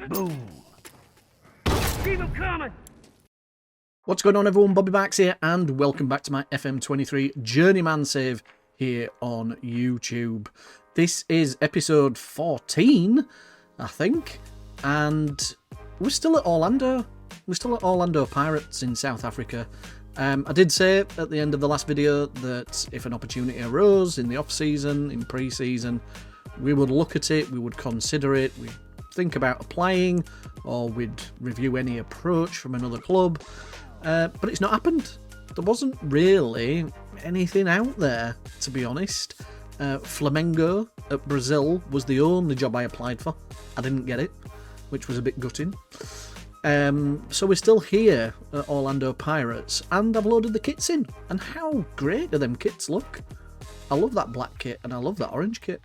Boom. Keep them coming. What's going on, everyone? Bobbybarks here, and welcome back to my FM23 Journeyman save here on YouTube. This is episode 14, I think, and we're still at Orlando. We're still at Orlando Pirates in South Africa. I did say at the end of the last video that if an opportunity arose in the off-season, in pre-season, we would look at it, we would consider it, we'd think about applying, or we'd review any approach from another club. But it's not happened. There wasn't really anything out there, to be honest. Flamengo at Brazil was the only job I applied for. I didn't get it, which was a bit gutting. So we're still here at Orlando Pirates, and I've loaded the kits in. And how great do them kits look? I love that black kit, and I love that orange kit.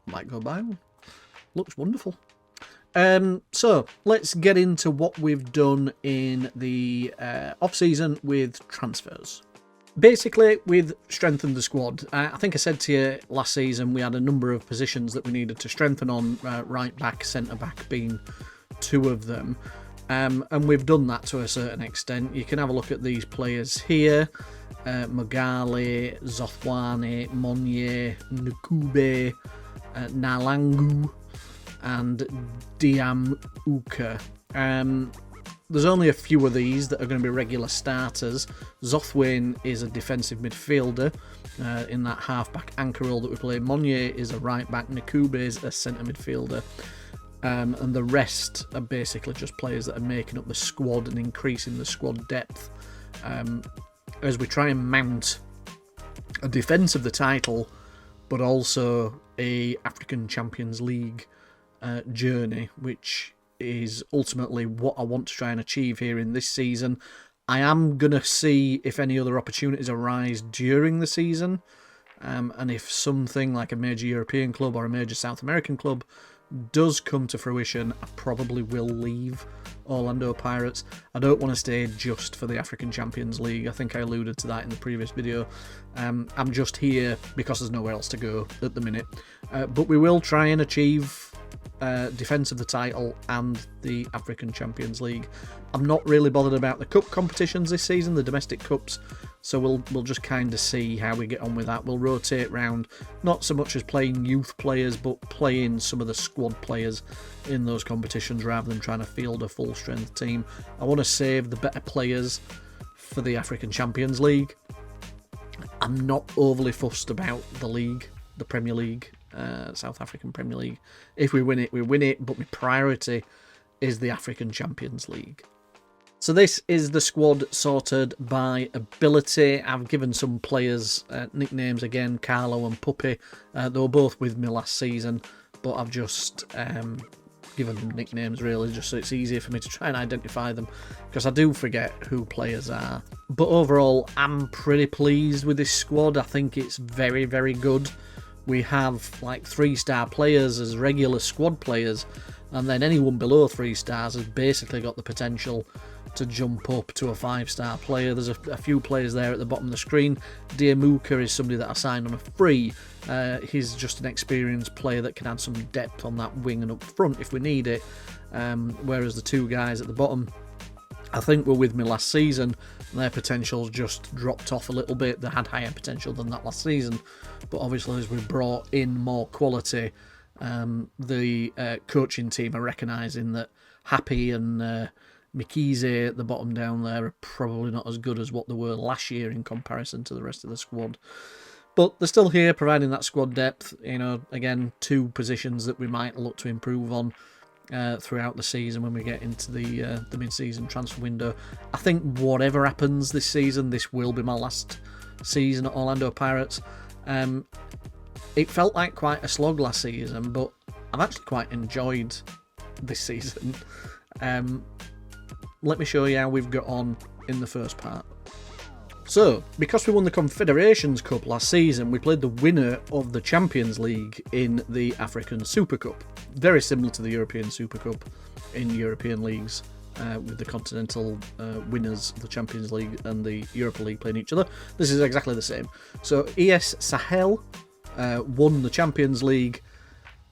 Might go buy one. Looks wonderful. So let's get into what we've done in the off-season with transfers. Basically, we've strengthened the squad. I think I said to you last season we had a number of positions that we needed to strengthen on, right back, centre back being two of them. And we've done that to a certain extent. You can have a look at these players here. Mogale, Zothwane, Monye, Nkube, Nalangu, and Diamuka. There's only a few of these that are going to be regular starters. Zothwane is a defensive midfielder in that half-back anchor role that we play. Monye is a right-back. Nkube is a centre midfielder. And the rest are basically just players that are making up the squad and increasing the squad depth. As we try and mount a defence of the title, but also a African Champions League journey, which is ultimately what I want to try and achieve here in this season. I am going to see if any other opportunities arise during the season, and if something like a major European club or a major South American club does come to fruition, I probably will leave Orlando Pirates. I don't want to stay just for the African Champions League. I think I alluded to that in the previous video. I'm just here because there's nowhere else to go at the minute. But we will try and achieve defence of the title and the African Champions League. I'm not really bothered about the cup competitions this season, the domestic cups, so we'll just kind of see how we get on with that. We'll rotate round, not so much as playing youth players, but playing some of the squad players in those competitions rather than trying to field a full strength team. I want to save the better players for the African Champions League. I'm not overly fussed about the league, the Premier League, South African Premier League. If we win it, we win it, but my priority is the African Champions League. So this is the squad sorted by ability. I've given some players nicknames again, Carlo and Puppy. They were both with me last season, but I've just given them nicknames really, just so it's easier for me to try and identify them, because I do forget who players are. But overall, I'm pretty pleased with this squad. I think it's very, very good. We have like 3-star players as regular squad players, and then anyone below 3 stars has basically got the potential to jump up to a 5-star player. There's a few players there at the bottom of the screen. Diamuka is somebody that I signed on a free. He's just an experienced player that can add some depth on that wing and up front if we need it. Whereas the 2 guys at the bottom, I think, were with me last season. Their potential's just dropped off a little bit. They had higher potential than that last season, but obviously as we brought in more quality, the coaching team are recognising that Happy and Mikize at the bottom down there are probably not as good as what they were last year in comparison to the rest of the squad. But they're still here providing that squad depth. You know, again, 2 positions that we might look to improve on throughout the season when we get into the mid-season transfer window. I think whatever happens this season, this will be my last season at Orlando Pirates. It felt like quite a slog last season, but I've actually quite enjoyed this season. Let me show you how we've got on in the first part. So, because we won the Confederations Cup last season, we played the winner of the Champions League in the African Super Cup. Very similar to the European Super Cup in European leagues, with the continental winners of the Champions League and the Europa League playing each other. This is exactly the same. So, ES Sahel won the Champions League,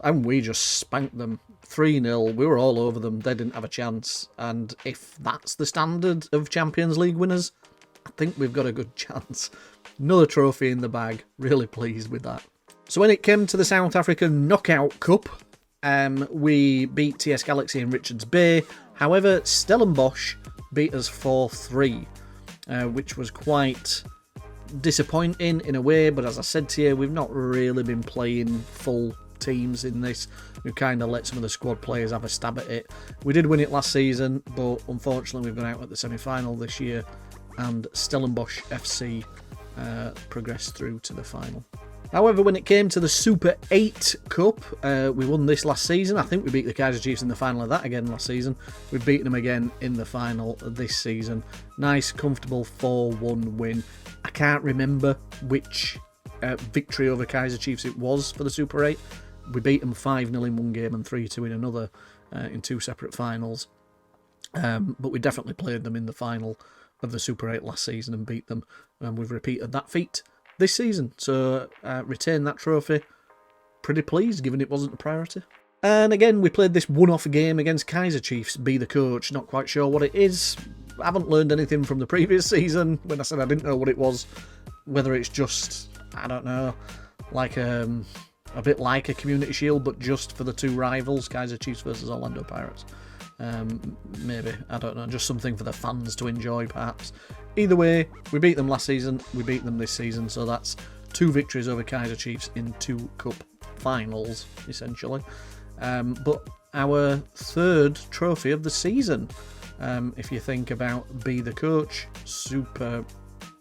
and we just spanked them 3-0. We were all over them. They didn't have a chance. And if that's the standard of Champions League winners, I think we've got a good chance. Another trophy in the bag. Really pleased with that. So when it came to the South African Knockout Cup, we beat TS Galaxy in Richards Bay. However, Stellenbosch beat us 4-3, which was quite disappointing in a way. But as I said to you, we've not really been playing full teams in this. We've kind of let some of the squad players have a stab at it. We did win it last season, but unfortunately we've gone out at the semi-final this year, and Stellenbosch FC progressed through to the final. However, when it came to the Super 8 Cup, we won this last season. I think we beat the Kaiser Chiefs in the final of that again last season. We've beaten them again in the final this season. Nice, comfortable 4-1 win. I can't remember which victory over Kaiser Chiefs it was for the Super 8. We beat them 5-0 in one game and 3-2 in another in two separate finals. But we definitely played them in the final of the Super 8 last season and beat them. And we've repeated that feat this season. So retain that trophy. Pretty pleased, given it wasn't a priority. And again, we played this one-off game against Kaiser Chiefs. Be the coach. Not quite sure what it is. I haven't learned anything from the previous season when I said I didn't know what it was. Whether it's just, I don't know, like a bit like a Community Shield, but just for the two rivals, Kaiser Chiefs versus Orlando Pirates. Maybe, I don't know, just something for the fans to enjoy perhaps. Either way, we beat them last season, we beat them this season, so that's 2 victories over Kaiser Chiefs in 2 cup finals, essentially. But our 3rd trophy of the season, if you think about Be the Coach, Super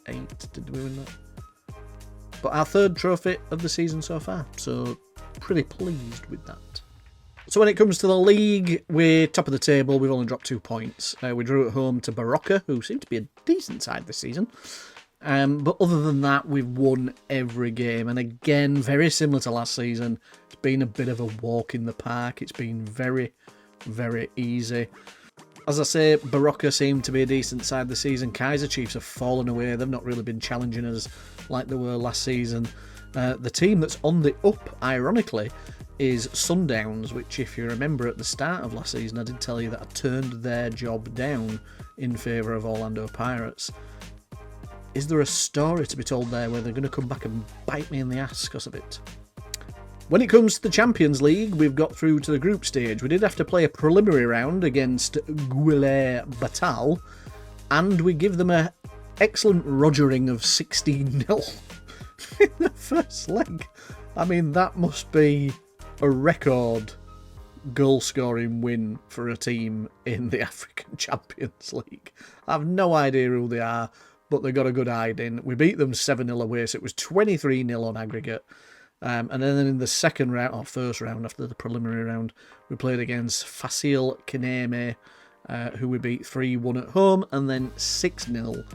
8, did we win that? But our 3rd trophy of the season so far, so pretty pleased with that. So when it comes to the league, we're top of the table. We've only dropped 2 points. We drew at home to Barocca, who seem to be a decent side this season. But other than that, we've won every game. And again, very similar to last season, it's been a bit of a walk in the park. It's been very, very easy. As I say, Barocca seemed to be a decent side this season. Kaiser Chiefs have fallen away. They've not really been challenging us like they were last season. The team that's on the up, ironically, is Sundowns, which, if you remember at the start of last season, I did tell you that I turned their job down in favour of Orlando Pirates. Is there a story to be told there where they're going to come back and bite me in the ass because of it? When it comes to the Champions League, we've got through to the group stage. We did have to play a preliminary round against Guilherme Batal, and we give them an excellent rogering of 16-0 in the first leg. I mean, that must be a record goal-scoring win for a team in the African Champions League. I have no idea who they are, but they got a good hiding. We beat them 7-0 away, so it was 23-0 on aggregate. And then in the second round, or first round after the preliminary round, we played against Facile Kineme, who we beat 3-1 at home and then 6-0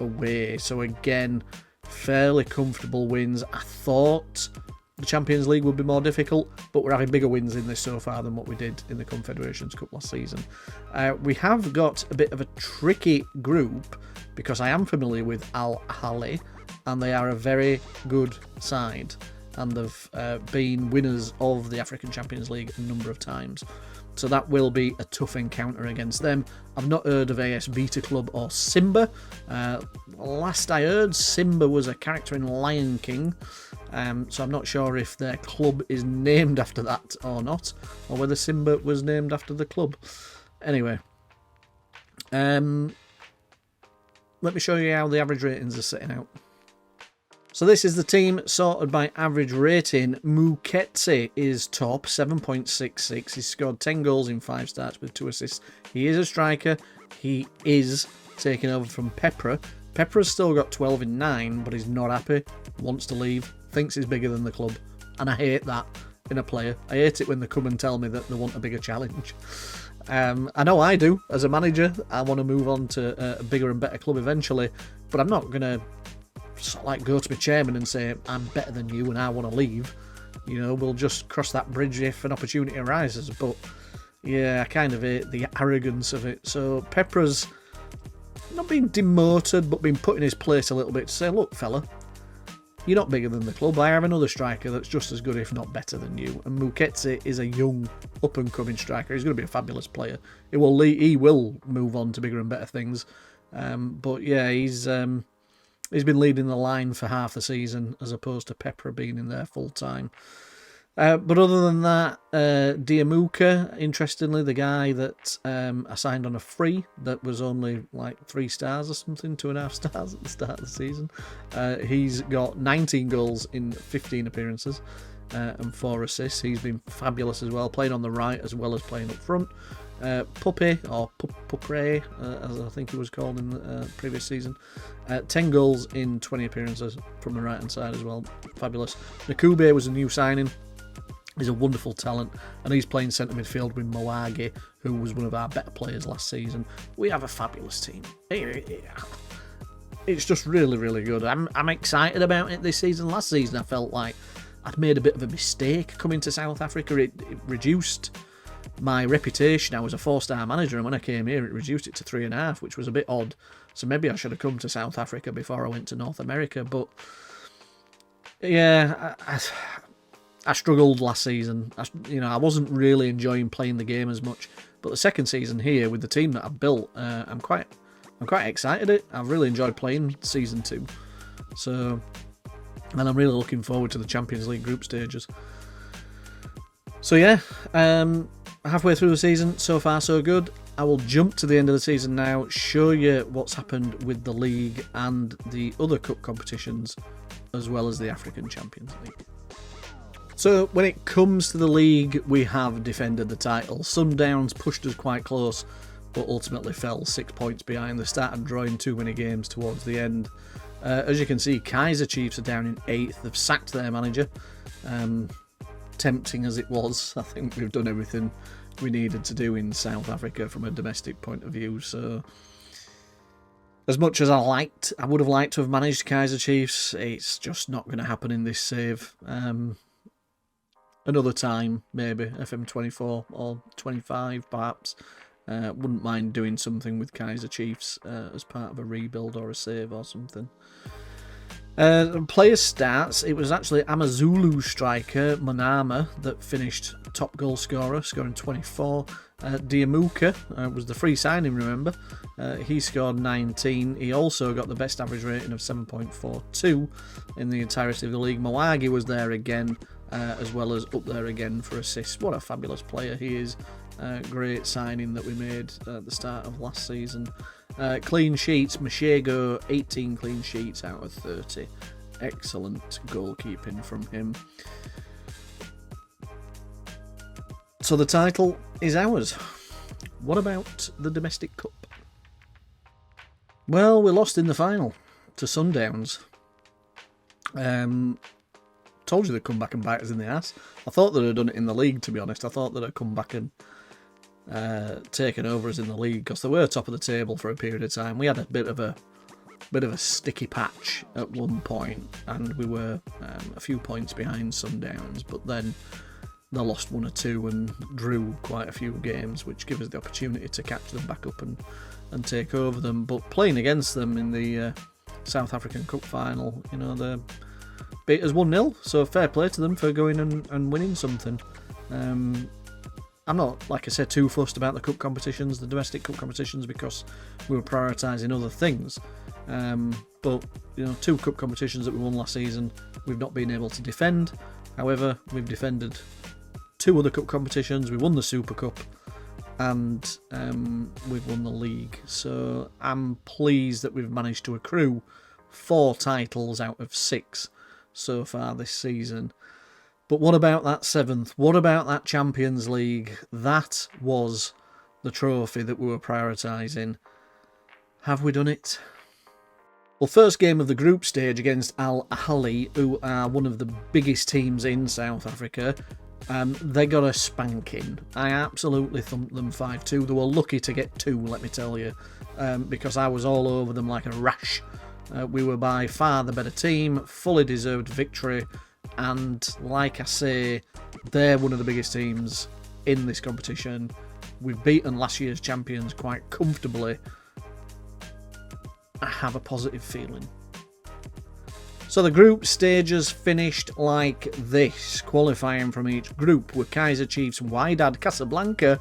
away. So again, fairly comfortable wins. I thought the Champions League would be more difficult, but we're having bigger wins in this so far than what we did in the Confederations Cup last season. We have got a bit of a tricky group because I am familiar with Al Ahly, and they are a very good side, and they've been winners of the African Champions League a number of times. So that will be a tough encounter against them. I've not heard of AS Beta Club or Simba. Last I heard, Simba was a character in Lion King. So I'm not sure if their club is named after that or not, or whether Simba was named after the club. Anyway, let me show you how the average ratings are setting out. So this is the team sorted by average rating. Muketse is top, 7.66. He's scored 10 goals in 5 starts with 2 assists. He is a striker. He is taking over from Pepra. Pepra's still got 12 in 9, but he's not happy, wants to leave, thinks he's bigger than the club. And I hate that in a player. I hate it when they come and tell me that they want a bigger challenge. I know I do. As a manager, I want to move on to a bigger and better club eventually, but I'm not going to sort of like go to my chairman and say, I'm better than you and I want to leave. You know, we'll just cross that bridge if an opportunity arises. But yeah, I kind of hate the arrogance of it. So Pepra's not been demoted, but been put in his place a little bit to say, look, fella, you're not bigger than the club. I have another striker that's just as good, if not better than you. And Muketse is a young, up-and-coming striker. He's going to be a fabulous player. He will move on to bigger and better things. But yeah, he's been leading the line for half the season as opposed to Pepra being in there full time. But other than that, Diamuka, interestingly, the guy that I signed on a free that was only like 3 stars or something, 2.5 stars at the start of the season. He's got 19 goals in 15 appearances and 4 assists. He's been fabulous as well, playing on the right as well as playing up front. Puppy, or Pupre, as I think he was called in the previous season. 10 goals in 20 appearances from the right-hand side as well. Fabulous. Nakube was a new signing. He's a wonderful talent, and he's playing centre midfield with Moagi, who was one of our better players last season. We have a fabulous team. It's just really, really good. I'm excited about it this season. Last season, I felt like I'd made a bit of a mistake coming to South Africa. It reduced my reputation. I was a 4-star manager, and when I came here, it reduced it to 3.5, which was a bit odd. So maybe I should have come to South Africa before I went to North America. But yeah, I struggled last season. I wasn't really enjoying playing the game as much. But the second season here, with the team that I've built, I'm quite excited. I've really enjoyed playing season 2. So, and I'm really looking forward to the Champions League group stages. So yeah, halfway through the season, so far so good. I will jump to the end of the season now, show you what's happened with the league and the other cup competitions, as well as the African Champions League. So when it comes to the league, we have defended the title. Sundowns pushed us quite close, but ultimately fell 6 points behind. They started drawing too many games towards the end. As you can see, Kaiser Chiefs are down in 8th. They've sacked their manager. Tempting as it was, I think we've done everything we needed to do in South Africa from a domestic point of view. So as much as I would have liked to have managed Kaiser Chiefs, it's just not going to happen in this save. Another time, maybe, FM24 or 25 perhaps. Wouldn't mind doing something with Kaiser Chiefs as part of a rebuild or a save or something. Player stats, it was actually Amazulu striker Manama that finished top goal scorer, scoring 24. Diamuka was the free signing, remember. He scored 19. He also got the best average rating of 7.42 in the entirety of the league. Moagi was there again, as well as up there again for assists. What a fabulous player he is. Great signing that we made at the start of last season. Clean sheets, Mashego, 18 clean sheets out of 30. Excellent goalkeeping from him. So the title is ours. What about the domestic cup? Well, we lost in the final to Sundowns. Told you they'd come back and bite us in the ass. I thought they'd have done it in the league, to be honest. I thought they'd have come back and taken over us in the league, because they were top of the table for a period of time. We had a bit of a sticky patch at one point, and we were a few points behind Sundowns, but then they lost 1 or 2 and drew quite a few games, which gave us the opportunity to catch them back up and take over them. But playing against them in the South African Cup final, they beat us 1-0, so fair play to them for going and winning something. I'm not, like I said, too fussed about the cup competitions, the domestic cup competitions, because we were prioritising other things. But 2 cup competitions that we won last season, we've not been able to defend. However, we've defended 2 other cup competitions. We won the Super Cup, and we've won the league. So I'm pleased that we've managed to accrue 4 titles out of 6 so far this season. But what about that 7th? What about that Champions League? That was the trophy that we were prioritising. Have we done it? Well, first game of the group stage against Al Ahly, who are one of the biggest teams in South Africa. They got a spanking. I absolutely thumped them 5-2. They were lucky to get 2, let me tell you, because I was all over them like a rash. We were by far the better team, fully deserved victory, and like I say, they're one of the biggest teams in this competition. We've beaten last year's champions quite comfortably. I have a positive feeling. So the group stages finished like this. Qualifying from each group were Kaiser Chiefs, Wydad Casablanca,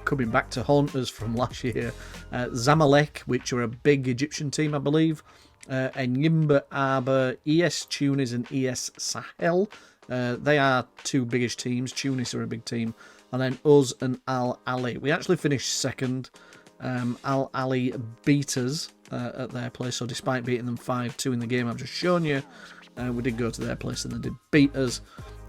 coming back to haunt us from last year, Zamalek, which are a big Egyptian team, I believe, and Yimba Aber, ES Tunis and ES Sahel. They are two biggish teams. Tunis are a big team. And then us and Al Ali. We actually finished second. Al Ali beat us at their place, so despite beating them 5-2 in the game I've just shown you, we did go to their place and they did beat us.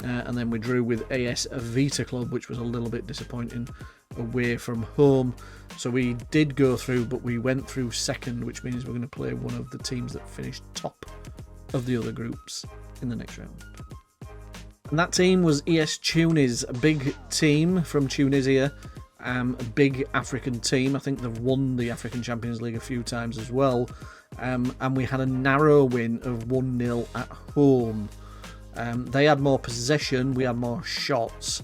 And then we drew with AS Vita Club, which was a little bit disappointing away from home. So we did go through, but we went through second, which means we're going to play one of the teams that finished top of the other groups in the next round. And that team was ES Tunis, a big team from Tunisia, a big African team. I think they've won the African Champions League a few times as well. And we had a narrow win of 1-0 at home. They had more possession, we had more shots.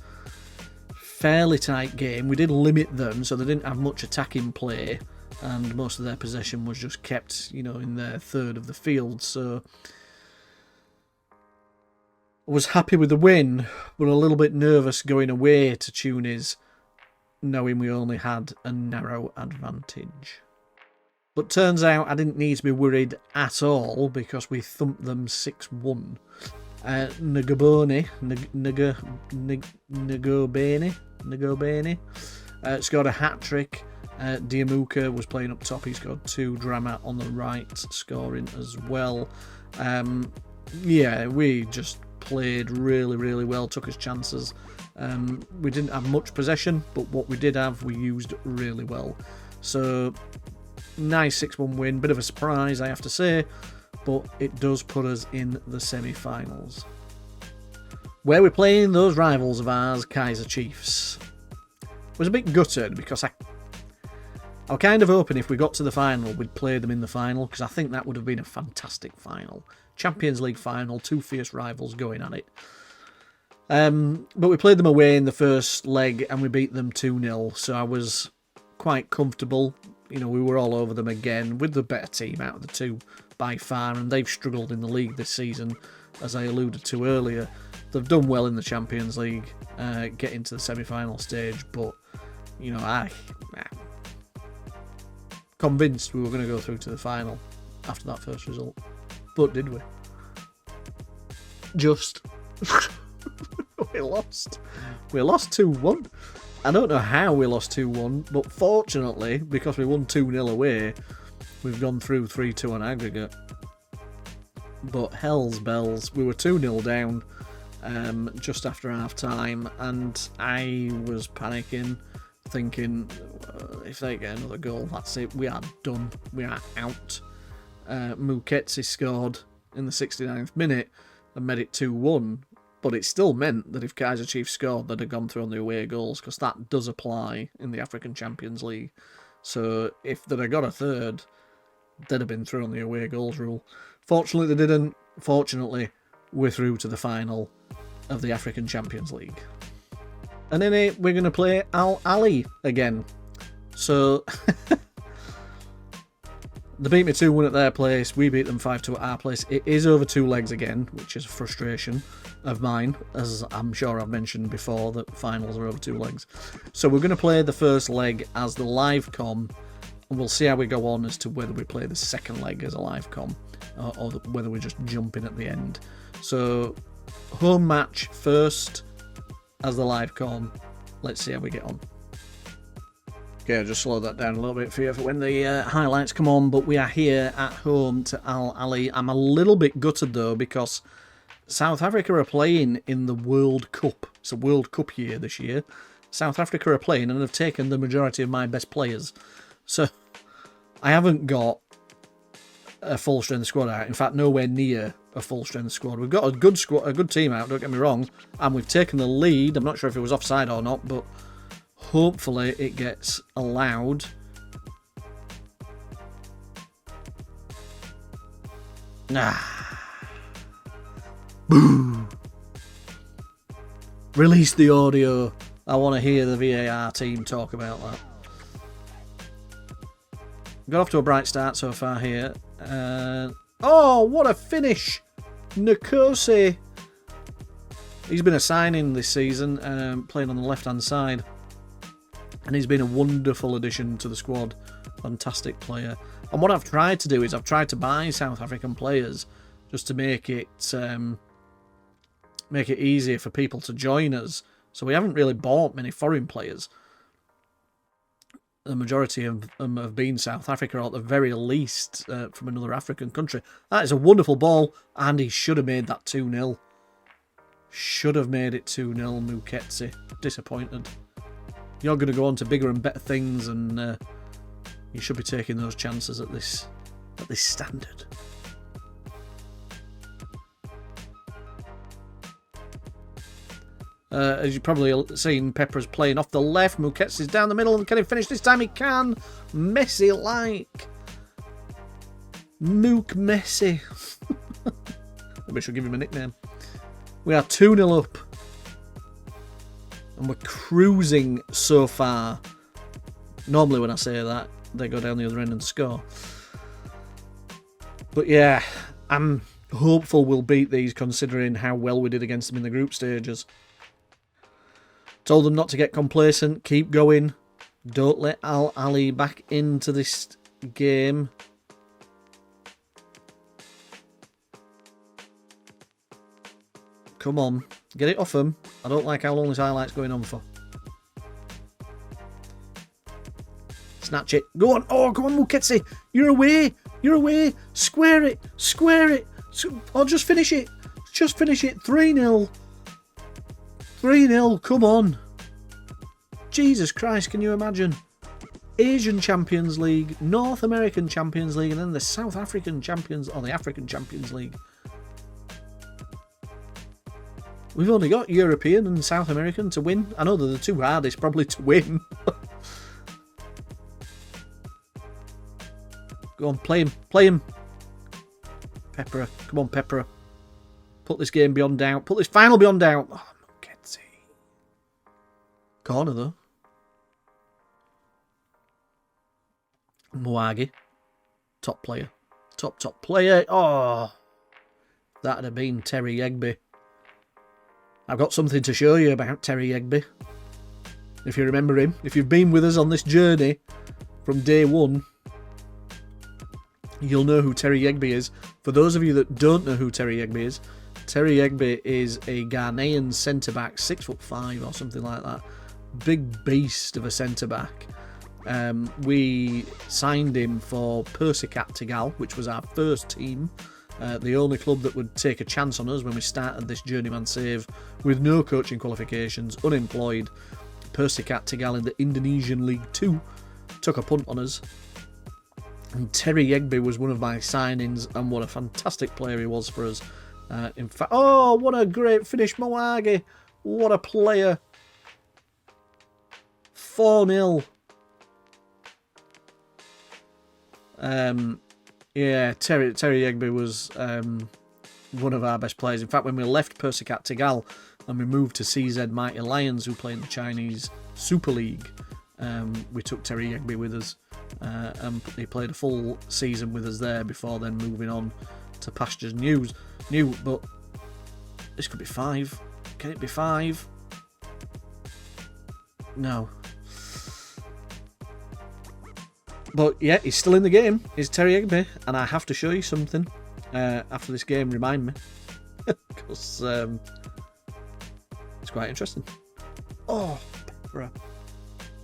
Fairly tight game. We did limit them, so they didn't have much attacking play, and most of their possession was just kept, in their third of the field. So I was happy with the win, but a little bit nervous going away to Tunis, knowing we only had a narrow advantage. But turns out I didn't need to be worried at all, because we thumped them 6-1. Ngobeni scored a hat-trick. Diamuka was playing up top. He scored 2. Drama on the right scoring as well. We just played really, really well, took his chances. We didn't have much possession, but what we did have, we used really well. So, nice 6-1 win. Bit of a surprise, I have to say, but it does put us in the semi-finals, where we're playing those rivals of ours, Kaiser Chiefs. Was a bit gutted, because I was kind of hoping if we got to the final, we'd play them in the final, because I think that would have been a fantastic final. Champions League final, two fierce rivals going at it. But we played them away in the first leg, and we beat them 2-0, so I was quite comfortable. We were all over them again, with the better team out of the two by far, and they've struggled in the league this season, as I alluded to earlier. They've done well in the Champions League, getting to the semi-final stage, but, I convinced we were going to go through to the final after that first result. But did we? Just. We lost. We lost 2-1. I don't know how we lost 2-1, but fortunately, because we won 2-0 away, we've gone through 3-2 on aggregate. But hell's bells, we were 2-0 down just after half time, and I was panicking, thinking, if they get another goal, that's it, we are done, we are out. Muketsi scored in the 69th minute and made it 2-1, but it still meant that if Kaiser Chiefs scored, they'd have gone through on the away goals, because that does apply in the African Champions League. So if they'd have got a third, they'd have been through on the away goals rule. Fortunately, they didn't. Fortunately, we're through to the final of the African Champions League. And in it, we're going to play Al Ali again. So, they beat me 2-1 at their place. We beat them 5-2 at our place. It is over 2 legs again, which is a frustration of mine, as I'm sure I've mentioned before, that finals are over 2 legs. So we're going to play the first leg as the live com, and we'll see how we go on as to whether we play the second leg as a live com, or whether we just jump in at the end. So, home match first as the live com. Let's see how we get on. Okay, I'll just slow that down a little bit for you for when the highlights come on, but we are here at home to Al Ali. I'm a little bit gutted though, because South Africa are playing in the World Cup. It's a World Cup year this year. South Africa are playing and have taken the majority of my best players. So I haven't got a full strength squad out. In fact, nowhere near a full strength squad. We've got a good squad, a good team out, don't get me wrong, and we've taken the lead. I'm not sure if it was offside or not, but hopefully it gets allowed. Boo! Release the audio. I want to hear the VAR team talk about that. Got off to a bright start so far here. Oh, what a finish! Nkose. He's been a signing this season, playing on the left-hand side. And he's been a wonderful addition to the squad. Fantastic player. And what I've tried to do is I've tried to buy South African players just to make it easier for people to join us. So we haven't really bought many foreign players. The majority of them have been South Africa, or at the very least from another African country. That is a wonderful ball, and he should have made that 2-0. Should have made it 2-0, Muketsi. Disappointed. You're going to go on to bigger and better things, and you should be taking those chances at this standard. As you've probably seen, Pepper's playing off the left. Muketsi's down the middle, and can he finish this time? He can. Messi-like. Mook Messi. Maybe I should give him a nickname. We are 2-0 up. And we're cruising so far. Normally when I say that, they go down the other end and score. But yeah, I'm hopeful we'll beat these considering how well we did against them in the group stages. Told them not to get complacent, keep going. Don't let Al Ali back into this game. Come on, get it off him. I don't like how long this highlight's going on for. Snatch it. Go on. Oh, come on, Muketsi. You're away. You're away. Square it. Square it. Oh, just finish it. Just finish it. 3-0. 3-0. Come on. Jesus Christ, can you imagine? Asian Champions League, North American Champions League, and then the South African Champions, or the African Champions League. We've only got European and South American to win. I know they're the two hardest probably to win. Go on, play him. Play him. Pepper. Come on, Pepper. Put this game beyond doubt. Put this final beyond doubt. Oh, Muketsi. Corner, though. Mwagi. Top player. Top player. Oh. That'd have been Terry Egby. I've got something to show you about Terry Egby. If you remember him. If you've been with us on this journey from day one, you'll know who Terry Egby is. For those of you that don't know who Terry Egby is a Ghanaian centre-back, 6'5" or something like that. Big beast of a centre-back. We signed him for Persicat Tegal, which was our first team. The only club that would take a chance on us when we started this journeyman save with no coaching qualifications, unemployed. Persicat Tegal in the Indonesian League 2 took a punt on us. And Terry Egby was one of my signings, and what a fantastic player he was for us. In fact, oh, what a great finish, Mwagi. What a player. 4-0. Yeah, Terry Egby was one of our best players. In fact, when we left Persicat Tegal and we moved to CZ Mighty Lions, who play in the Chinese Super League, we took Terry Egby with us. And he played a full season with us there before then moving on to pastures new. But this could be 5. Can it be 5? No. But yeah, he's still in the game. He's Terry Egby, and I have to show you something after this game. Remind me, because it's quite interesting. Oh, I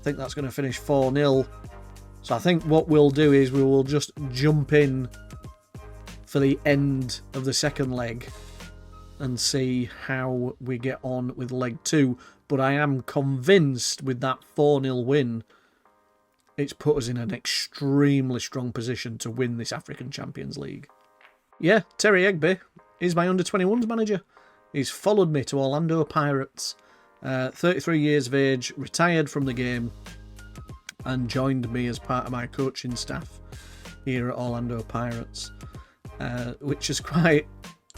think that's going to finish 4-0. So I think what we'll do is we will just jump in for the end of the second leg and see how we get on with leg 2. But I am convinced with that 4-0 win, it's put us in an extremely strong position to win this African Champions League. Yeah, Terry Egby is my under-21s manager. He's followed me to Orlando Pirates. 33 years of age, retired from the game, and joined me as part of my coaching staff here at Orlando Pirates, which is quite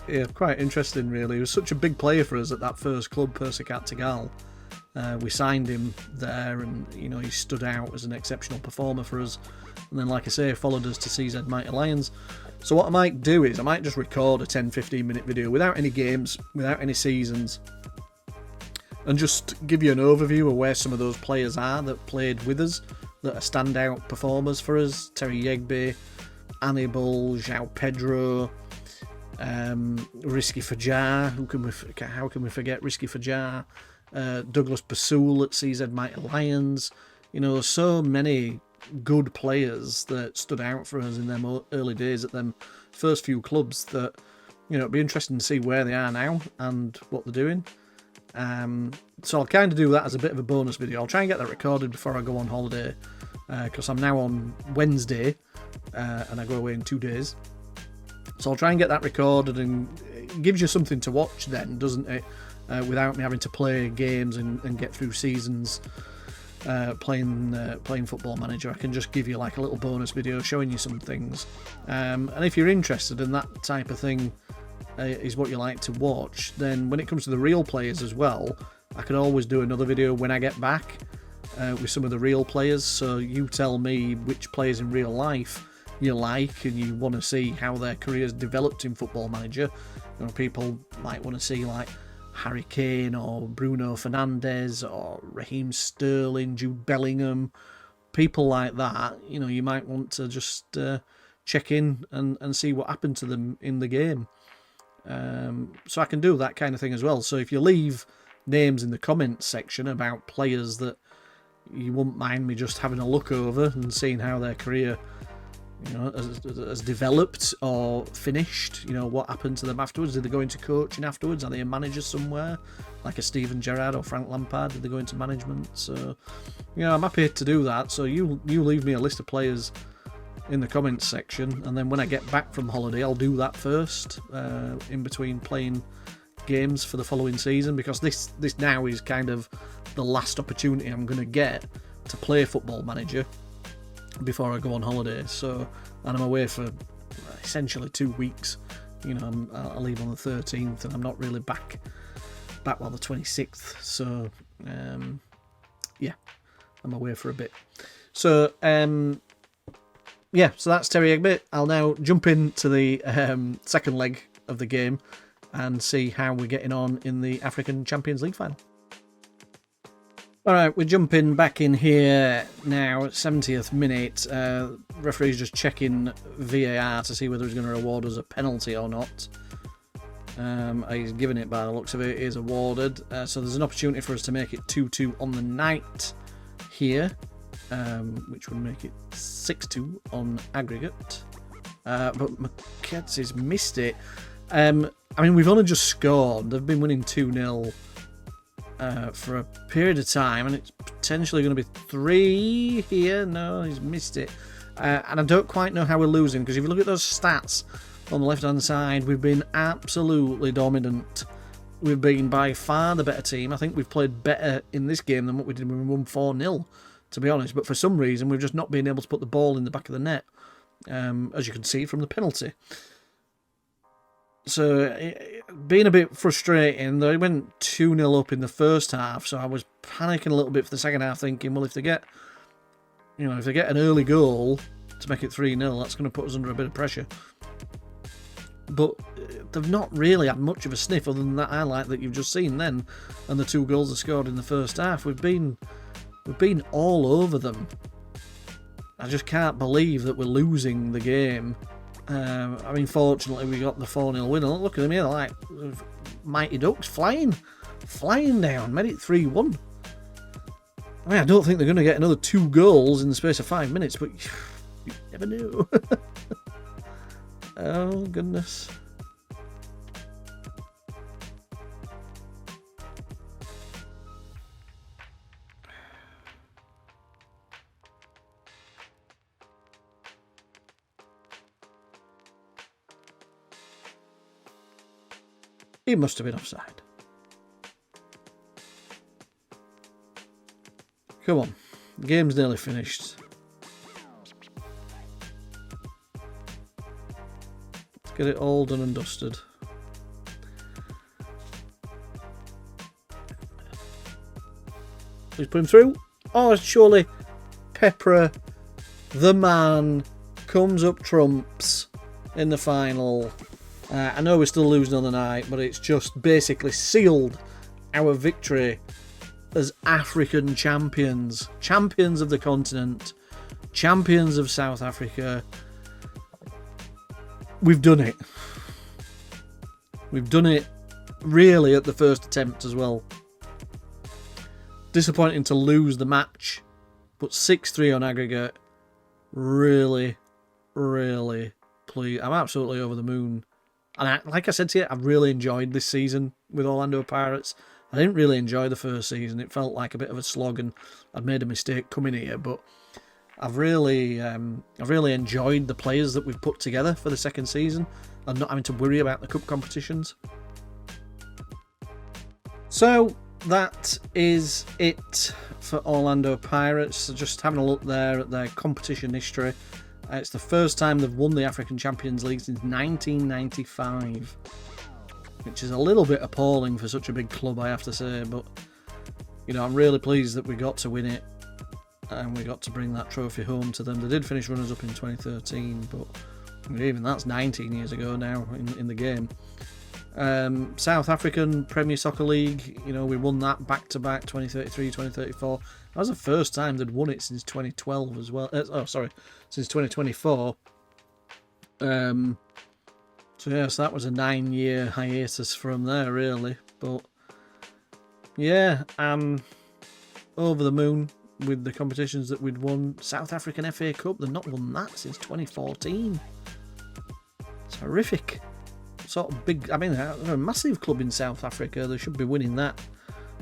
interesting, really. He was such a big player for us at that first club, Persicat Tegal. We signed him there, and he stood out as an exceptional performer for us. And then, like I say, followed us to CZ Mighty Lions, So what I might do is I might just record a 10-15 minute video without any games, without any seasons, and just give you an overview of where some of those players are that played with us, that are standout performers for us. Terry Yegbe, Hannibal, João Pedro, Risky Fajar. How can we forget Risky Fajar? Douglas Basul at CZ Mighty Lions. You know, so many good players that stood out for us in them early days at them first few clubs that, you know, it'd be interesting to see where they are now and what they're doing. So I'll kind of do that as a bit of a bonus video. I'll try and get that recorded before I go on holiday, because I'm now on Wednesday and I go away in 2 days. So I'll try and get that recorded, and it gives you something to watch then, doesn't it? Without me having to play games and get through seasons playing Football Manager. I can just give you like a little bonus video showing you some things. And if you're interested in that type of thing, is what you like to watch, then when it comes to the real players as well, I could always do another video when I get back with some of the real players. So you tell me which players in real life you like and you want to see how their careers developed in Football Manager. You know, people might want to see like Harry Kane or Bruno Fernandes or Raheem Sterling, Jude Bellingham, people like that. You know, you might want to just check in and see what happened to them in the game. So I can do that kind of thing as well. So if you leave names in the comments section about players that you wouldn't mind me just having a look over and seeing how their career, you know, has developed or finished, you know, what happened to them afterwards. Did they go into coaching afterwards? Are they a manager somewhere, like a Steven Gerrard or Frank Lampard? Did they go into management? So, you know, I'm happy to do that. So you leave me a list of players in the comments section, and then when I get back from holiday, I'll do that first, in between playing games for the following season, because this now is kind of the last opportunity I'm going to get to play Football Manager before I go on holiday. So, and I'm away for essentially 2 weeks. You know, I'll leave on the 13th, and I'm not really back well the 26th. So, yeah, I'm away for a bit. So, yeah, so that's Terry Egbert. I'll now jump into the second leg of the game and see how we're getting on in the African Champions League final. Alright, we're jumping back in here now, 70th minute. Referee's just checking VAR to see whether he's going to award us a penalty or not. He's given it by the looks of it. It is awarded. So there's an opportunity for us to make it 2-2 on the night here, which would make it 6-2 on aggregate. But McKenzie's missed it. I mean, we've only just scored. They've been winning 2-0 for a period of time, and it's potentially going to be 3 here. No, he's missed it. And I don't quite know how we're losing, because if you look at those stats on the left-hand side, we've been absolutely dominant. We've been by far the better team. I think we've played better in this game than what we did when we won 4-0, to be honest. But for some reason, we've just not been able to put the ball in the back of the net, as you can see from the penalty. So, being a bit frustrating, though, it went 2-0 up in the first half, so I was panicking a little bit for the second half, thinking, well, if they get an early goal to make it 3-0, that's going to put us under a bit of pressure. But they've not really had much of a sniff other than that highlight that you've just seen then, and the 2 goals they scored in the first half. We've been all over them. I just can't believe that we're losing the game. I mean, fortunately, we got the 4-0 win. Look at them here, like Mighty Ducks flying down, made it 3-1. I mean, I don't think they're going to get another 2 goals in the space of 5 minutes, but you never know. Oh, goodness. He must have been offside. Come on. The game's nearly finished. Let's get it all done and dusted. He's put him through. Oh, surely Pepper, the man, comes up trumps in the final. I know we're still losing on the night, but it's just basically sealed our victory as African champions. Champions of the continent. Champions of South Africa. We've done it. We've done it really at the first attempt as well. Disappointing to lose the match, but 6-3 on aggregate. Really, really pleased. I'm absolutely over the moon. And like I said to you, I've really enjoyed this season with Orlando Pirates. I didn't really enjoy the first season. It felt like a bit of a slog, and I'd made a mistake coming here. But I've really enjoyed the players that we've put together for the second season, and not having to worry about the cup competitions. So that is it for Orlando Pirates. Just having a look there at their competition history. It's the first time they've won the African Champions League since 1995, which is a little bit appalling for such a big club, I have to say. But, you know, I'm really pleased that we got to win it and we got to bring that trophy home to them. They did finish runners-up in 2013, but even that's 19 years ago now in the game. South African Premier Soccer League, you know, we won that back-to-back, 2033, 2034. That was the first time they'd won it since 2012 as well. Since 2024. So yes, that was a 9-year hiatus from there, really. But yeah, over the moon with the competitions that we'd won. South African FA Cup, they've not won that since 2014. It's horrific. Sort of big. I mean, they're a massive club in South Africa. They should be winning that,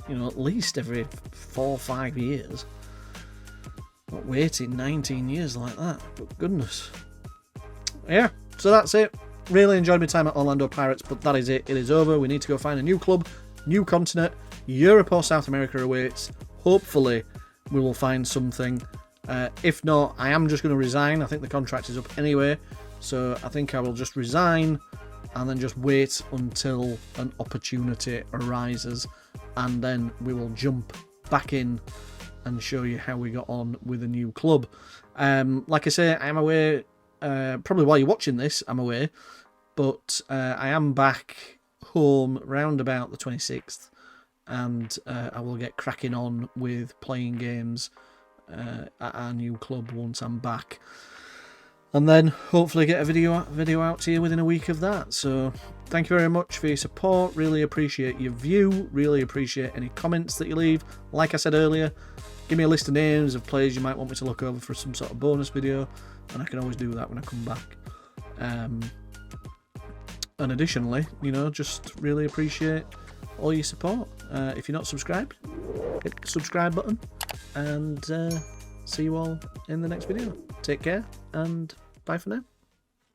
you know, at least every 4 or 5 years. Not waiting 19 years like that, but goodness. Yeah, so that's it. Really enjoyed my time at Orlando Pirates, but that is it. It is over. We need to go find a new club, new continent. Europe or South America awaits. Hopefully, we will find something. If not, I am just going to resign. I think the contract is up anyway, so I think I will just resign and then just wait until an opportunity arises, and then we will jump back in and show you how we got on with a new club. Like I say, I'm away, probably while you're watching this, I'm away, but I am back home round about the 26th, and I will get cracking on with playing games at our new club once I'm back. And then hopefully get a video out to you within a week of that. So thank you very much for your support. Really appreciate your view. Really appreciate any comments that you leave. Like I said earlier, give me a list of names of players you might want me to look over for some sort of bonus video, and I can always do that when I come back. And additionally, you know, just really appreciate all your support. If you're not subscribed, hit the subscribe button, and see you all in the next video. Take care, and bye for now.